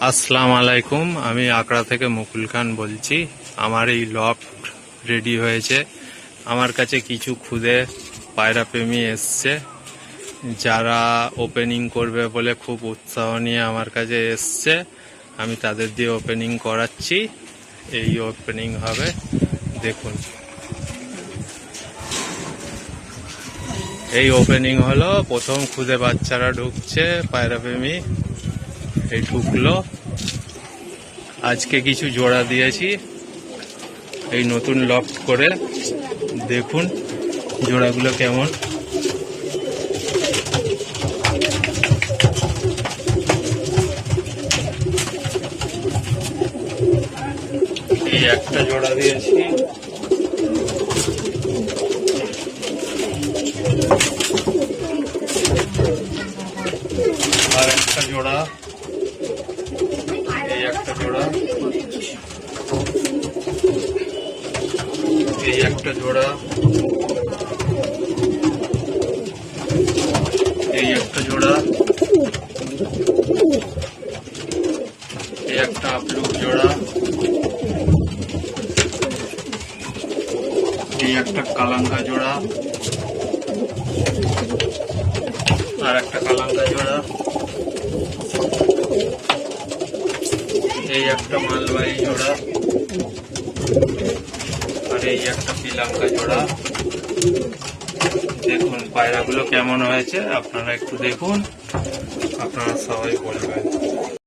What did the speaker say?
আসসালামু আলাইকুম। আমি আকড়া থেকে মুকুল খান বলছি। আমার এই লফট রেডি হয়েছে। আমার কাছে কিছু খুদে পায়রা প্রেমী এসছে, যারা ওপেনিং করবে বলে খুব উৎসাহ নিয়ে আমার কাছে এসছে। আমি তাদের দিয়ে ওপেনিং করাচ্ছি। এই ওপেনিং হবে, দেখুন। এই ওপেনিং হলো, প্রথম খুদে বাচ্চারা ঢুকছে, পায়রা প্রেমী এই ঢুকলো। আজকে কিছু জোড়া দিয়েছি এই নতুন লফট করে, দেখুন জোড়াগুলো কেমন। এই একটা জোড়া দিয়েছি, আর একটা জোড়া, এই একটা জোড়া, এই একটা জোড়া, এই একটা জোড়া, এই একটা আপলুক জোড়া, এই একটা কালাঙ্গা জোড়া, আর একটা কালাঙ্গা জোড়া, এই একটা মালবাহী জোড়া, আর এই একটা পিলাঙ্কা জোড়া। দেখুন পায়রাগুলো কেমন হয়েছে, আপনারা একটু দেখুন, আপনারা সবাই বলবেন।